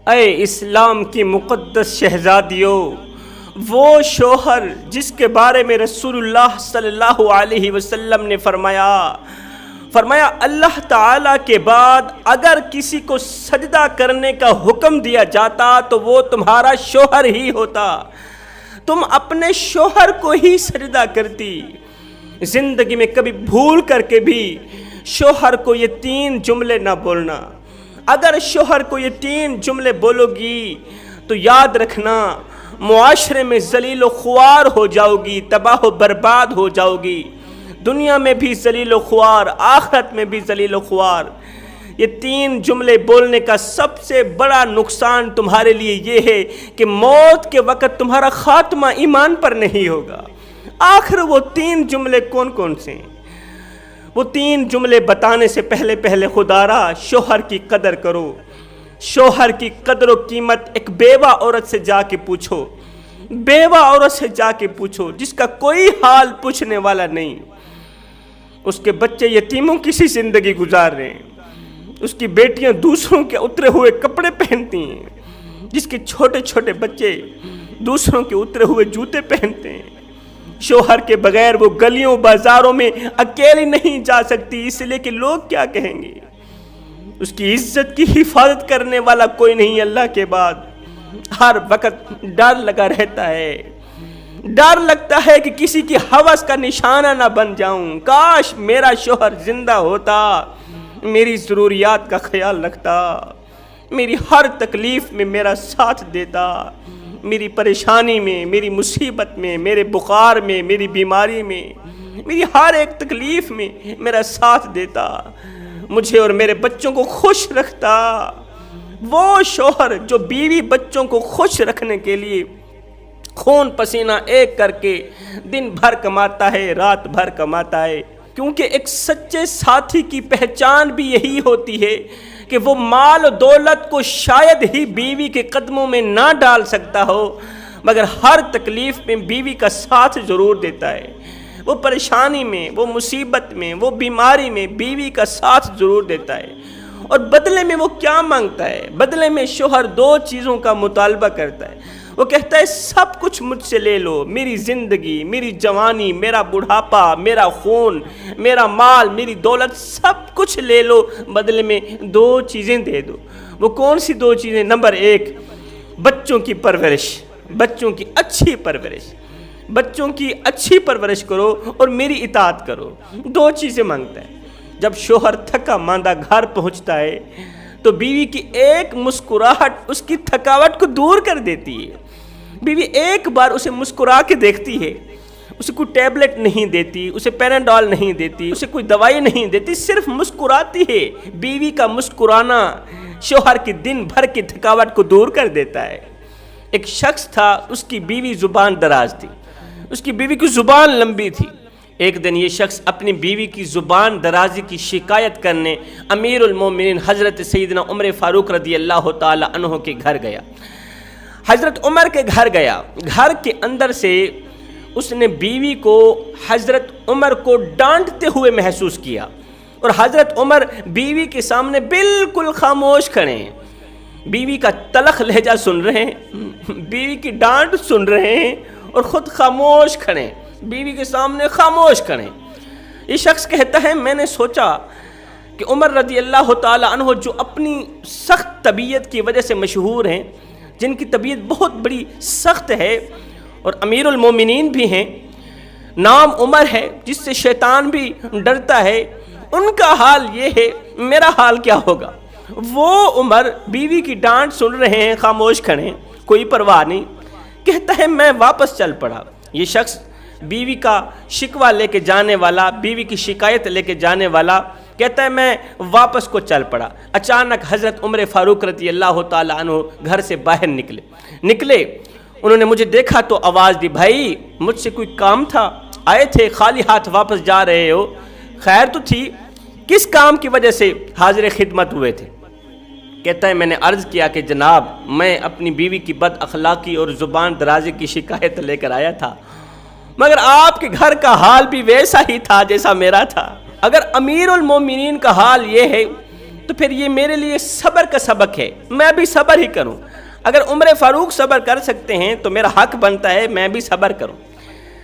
اے اسلام کی مقدس شہزادیوں، وہ شوہر جس کے بارے میں رسول اللہ صلی اللہ علیہ وسلم نے فرمایا اللہ تعالیٰ کے بعد اگر کسی کو سجدہ کرنے کا حکم دیا جاتا تو وہ تمہارا شوہر ہی ہوتا، تم اپنے شوہر کو ہی سجدہ کرتی۔ زندگی میں کبھی بھول کر کے بھی شوہر کو یہ 3 جملے نہ بولنا۔ اگر شوہر کو یہ 3 جملے بولو گی تو یاد رکھنا معاشرے میں ذلیل و خوار ہو جاؤ گی، تباہ و برباد ہو جاؤ گی، دنیا میں بھی ذلیل و خوار، آخرت میں بھی ذلیل و خوار۔ یہ 3 جملے بولنے کا سب سے بڑا نقصان تمہارے لیے یہ ہے کہ موت کے وقت تمہارا خاتمہ ایمان پر نہیں ہوگا۔ آخر وہ 3 جملے کون کون سے ہیں؟ وہ 3 جملے بتانے سے پہلے خدارا شوہر کی قدر کرو۔ شوہر کی قدر و قیمت ایک بیوہ عورت سے جا کے پوچھو، بیوہ عورت سے جا کے پوچھو جس کا کوئی حال پوچھنے والا نہیں، اس کے بچے یتیموں کی سی زندگی گزار رہے ہیں، اس کی بیٹیاں دوسروں کے اترے ہوئے کپڑے پہنتی ہیں، جس کے چھوٹے چھوٹے بچے دوسروں کے اترے ہوئے جوتے پہنتے ہیں۔ شوہر کے بغیر وہ گلیوں بازاروں میں اکیلی نہیں جا سکتی، اس لیے کہ لوگ کیا کہیں گے۔ اس کی عزت کی حفاظت کرنے والا کوئی نہیں اللہ کے بعد۔ ہر وقت ڈر لگا رہتا ہے، ڈر لگتا ہے کہ کسی کی ہوس کا نشانہ نہ بن جاؤں۔ کاش میرا شوہر زندہ ہوتا، میری ضروریات کا خیال رکھتا، میری ہر تکلیف میں میرا ساتھ دیتا، میری پریشانی میں، میری مصیبت میں، میرے بخار میں، میری بیماری میں، میری ہر ایک تکلیف میں میرا ساتھ دیتا، مجھے اور میرے بچوں کو خوش رکھتا۔ وہ شوہر جو بیوی بچوں کو خوش رکھنے کے لیے خون پسینہ ایک کر کے دن بھر کماتا ہے، رات بھر کماتا ہے، کیونکہ ایک سچے ساتھی کی پہچان بھی یہی ہوتی ہے کہ وہ مال و دولت کو شاید ہی بیوی کے قدموں میں نہ ڈال سکتا ہو، مگر ہر تکلیف میں بیوی کا ساتھ ضرور دیتا ہے۔ وہ پریشانی میں، وہ مصیبت میں، وہ بیماری میں بیوی کا ساتھ ضرور دیتا ہے۔ اور بدلے میں وہ کیا مانگتا ہے؟ بدلے میں شوہر 2 چیزوں کا مطالبہ کرتا ہے۔ وہ کہتا ہے سب کچھ مجھ سے لے لو، میری زندگی، میری جوانی، میرا بڑھاپا، میرا خون، میرا مال، میری دولت، سب کچھ لے لو، بدلے میں 2 چیزیں دے دو۔ وہ کون سی 2 چیزیں؟ نمبر 1 بچوں کی پرورش، بچوں کی اچھی پرورش، بچوں کی اچھی پرورش کرو اور میری اطاعت کرو۔ 2 چیزیں مانگتا ہے۔ جب شوہر تھکا ماندہ گھر پہنچتا ہے تو بیوی کی ایک مسکراہٹ اس کی تھکاوٹ کو دور کر دیتی ہے۔ بیوی ایک بار اسے مسکرا کے دیکھتی ہے، اسے کوئی ٹیبلٹ نہیں دیتی، اسے پیناڈول نہیں دیتی، اسے کوئی دوائی نہیں دیتی، صرف مسکراتی ہے۔ بیوی کا مسکرانا شوہر کی دن بھر کی تھکاوٹ کو دور کر دیتا ہے۔ ایک شخص تھا، اس کی بیوی زبان دراز تھی، اس کی بیوی کی زبان لمبی تھی۔ ایک دن یہ شخص اپنی بیوی کی زبان درازی کی شکایت کرنے امیر المومنین حضرت سیدنا عمر فاروق رضی اللہ تعالی عنہ کے گھر گیا۔ حضرت عمر کے گھر گیا، گھر کے اندر سے اس نے بیوی کو حضرت عمر کو ڈانٹتے ہوئے محسوس کیا، اور حضرت عمر بیوی کے سامنے بالکل خاموش کھڑے ہیں، بیوی کا تلخ لہجہ سن رہے ہیں، بیوی کی ڈانٹ سن رہے ہیں اور خود خاموش کھڑے ہیں، بیوی کے سامنے خاموش کھڑے ہیں۔ یہ شخص کہتا ہے میں نے سوچا کہ عمر رضی اللہ تعالی عنہ جو اپنی سخت طبیعت کی وجہ سے مشہور ہیں، جن کی طبیعت بہت بڑی سخت ہے اور امیر المومنین بھی ہیں، نام عمر ہے جس سے شیطان بھی ڈرتا ہے، ان کا حال یہ ہے، میرا حال کیا ہوگا؟ وہ عمر بیوی کی ڈانٹ سن رہے ہیں، خاموش کھڑے ہیں، کوئی پرواہ نہیں۔ کہتا ہے میں واپس چل پڑا۔ یہ شخص بیوی کا شکوہ لے کے جانے والا، بیوی کی شکایت لے کے جانے والا، کہتا ہے میں واپس کو چل پڑا۔ اچانک حضرت عمر فاروق رضی اللہ تعالی عنہ گھر سے باہر نکلے، انہوں نے مجھے دیکھا تو آواز دی، بھائی مجھ سے کوئی کام تھا؟ آئے تھے خالی ہاتھ واپس جا رہے ہو؟ خیر تو تھی، کس کام کی وجہ سے حاضر خدمت ہوئے تھے؟ کہتا ہے میں نے عرض کیا کہ جناب میں اپنی بیوی کی بد اخلاقی اور زبان درازی کی شکایت لے کر آیا تھا، مگر آپ کے گھر کا حال بھی ویسا ہی تھا جیسا میرا تھا۔ اگر امیر المومنین کا حال یہ ہے تو پھر یہ میرے لیے صبر کا سبق ہے، میں بھی صبر ہی کروں۔ اگر عمر فاروق صبر کر سکتے ہیں تو میرا حق بنتا ہے میں بھی صبر کروں۔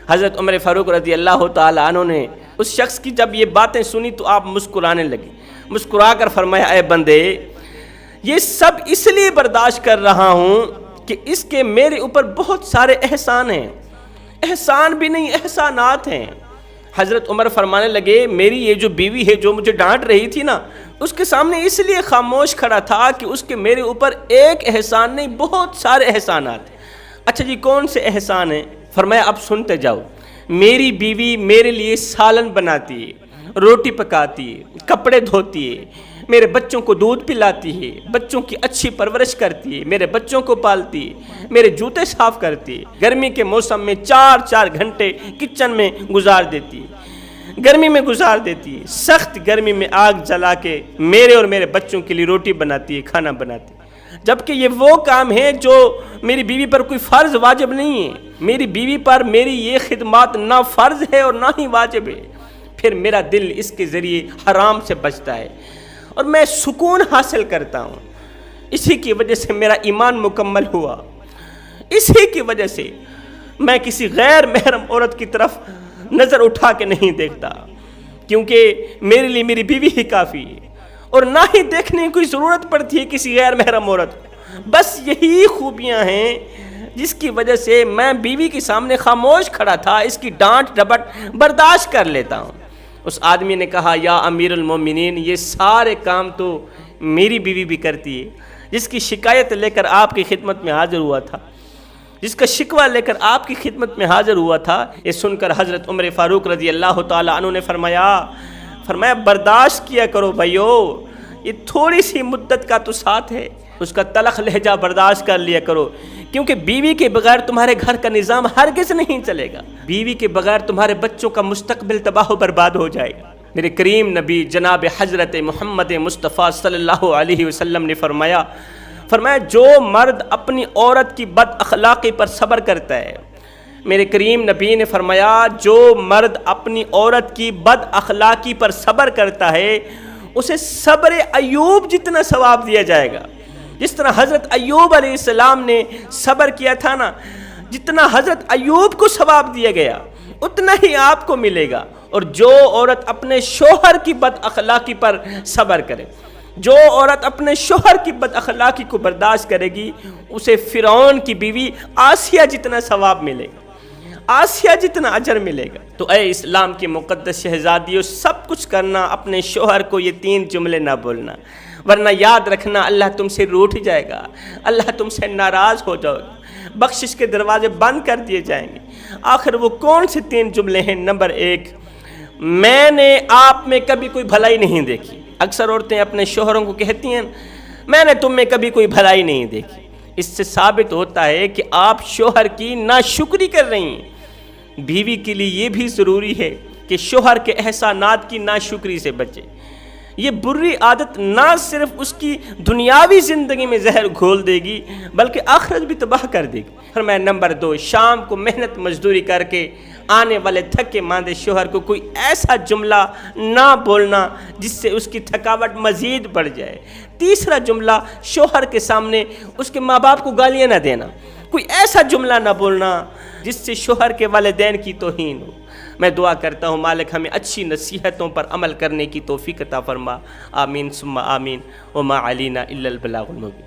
حضرت عمر فاروق رضی اللہ تعالیٰ عنہ نے اس شخص کی جب یہ باتیں سنی تو آپ مسکرانے لگے، مسکرا کر فرمایا اے بندے، یہ سب اس لیے برداشت کر رہا ہوں کہ اس کے میرے اوپر بہت سارے احسان ہیں، احسان بھی نہیں احسانات ہیں۔ حضرت عمر فرمانے لگے میری یہ جو بیوی ہے جو مجھے ڈانٹ رہی تھی نا، اس کے سامنے اس لیے خاموش کھڑا تھا کہ اس کے میرے اوپر ایک احسان نہیں بہت سارے احسانات ہیں۔ اچھا جی کون سے احسان ہیں؟ فرمایا اب سنتے جاؤ۔ میری بیوی میرے لیے سالن بناتی ہے، روٹی پکاتی ہے، کپڑے دھوتی ہے، میرے بچوں کو دودھ پلاتی ہے، بچوں کی اچھی پرورش کرتی ہے، میرے بچوں کو پالتی ہے، میرے جوتے صاف کرتی ہے، گرمی کے موسم میں 4 گھنٹے کچن میں گزار دیتی ہے، گرمی میں گزار دیتی ہے، سخت گرمی میں آگ جلا کے میرے اور میرے بچوں کے لیے روٹی بناتی ہے، کھانا بناتی ہے۔ جبکہ یہ وہ کام ہے جو میری بیوی پر کوئی فرض واجب نہیں ہے، میری بیوی پر میری یہ خدمات نہ فرض ہے اور نہ ہی واجب ہے، پھر میرا دل اس کے ذریعے حرام سے بچتا ہے اور میں سکون حاصل کرتا ہوں۔ اسی کی وجہ سے میرا ایمان مکمل ہوا، اسی کی وجہ سے میں کسی غیر محرم عورت کی طرف نظر اٹھا کے نہیں دیکھتا، کیونکہ میرے لیے میری بیوی ہی کافی ہے اور نہ ہی دیکھنے کی کوئی ضرورت پڑتی ہے کسی غیر محرم عورت کو۔ بس یہی خوبیاں ہیں جس کی وجہ سے میں بیوی کے سامنے خاموش کھڑا تھا، اس کی ڈانٹ ڈپٹ برداشت کر لیتا ہوں۔ اس آدمی نے کہا یا امیر المومنین، یہ سارے کام تو میری بیوی بھی کرتی ہے، جس کی شکایت لے کر آپ کی خدمت میں حاضر ہوا تھا، جس کا شکوہ لے کر آپ کی خدمت میں حاضر ہوا تھا۔ یہ سن کر حضرت عمر فاروق رضی اللہ تعالیٰ عنہ نے فرمایا برداشت کیا کرو بھائیو، یہ تھوڑی سی مدت کا تو ساتھ ہے، اس کا تلخ لہجہ برداشت کر لیا کرو، کیونکہ بیوی کے بغیر تمہارے گھر کا نظام ہرگز نہیں چلے گا، بیوی کے بغیر تمہارے بچوں کا مستقبل تباہ و برباد ہو جائے گا۔ میرے کریم نبی جناب حضرت محمد مصطفیٰ صلی اللہ علیہ وسلم نے فرمایا جو مرد اپنی عورت کی بد اخلاقی پر صبر کرتا ہے، میرے کریم نبی نے فرمایا جو مرد اپنی عورت کی بد اخلاقی پر صبر کرتا ہے اسے صبر ایوب جتنا ثواب دیا جائے گا۔ جس طرح حضرت ایوب علیہ السلام نے صبر کیا تھا نا، جتنا حضرت ایوب کو ثواب دیا گیا اتنا ہی آپ کو ملے گا۔ اور جو عورت اپنے شوہر کی بد اخلاقی پر صبر کرے، جو عورت اپنے شوہر کی بد اخلاقی کو برداشت کرے گی، اسے فرعون کی بیوی آسیہ جتنا ثواب ملے گا، آسیہ جتنا اجر ملے گا۔ تو اے اسلام کی مقدس شہزادیوں، سب کچھ کرنا اپنے شوہر کو یہ 3 جملے نہ بولنا، ورنہ یاد رکھنا اللہ تم سے روٹھ جائے گا، اللہ تم سے ناراض ہو جائے گا، بخشش کے دروازے بند کر دیے جائیں گے۔ آخر وہ کون سے 3 جملے ہیں؟ نمبر 1، میں نے آپ میں کبھی کوئی بھلائی نہیں دیکھی۔ اکثر عورتیں اپنے شوہروں کو کہتی ہیں میں نے تم میں کبھی کوئی بھلائی نہیں دیکھی۔ اس سے ثابت ہوتا ہے کہ آپ شوہر کی ناشکری کر رہی ہیں۔ بیوی کے لیے یہ بھی ضروری ہے کہ شوہر کے احسانات کی ناشکری سے بچے۔ یہ بری عادت نہ صرف اس کی دنیاوی زندگی میں زہر گھول دے گی بلکہ آخرت بھی تباہ کر دے گی۔ فرمایا نمبر 2، شام کو محنت مزدوری کر کے آنے والے تھکے ماندے شوہر کو کوئی ایسا جملہ نہ بولنا جس سے اس کی تھکاوٹ مزید بڑھ جائے۔ تیسرا جملہ، شوہر کے سامنے اس کے ماں باپ کو گالیاں نہ دینا، کوئی ایسا جملہ نہ بولنا جس سے شوہر کے والدین کی توہین ہو۔ میں دعا کرتا ہوں مالک ہمیں اچھی نصیحتوں پر عمل کرنے کی توفیق عطا فرما، آمین ثم آمین، وما علینا الا البلاغ المبین۔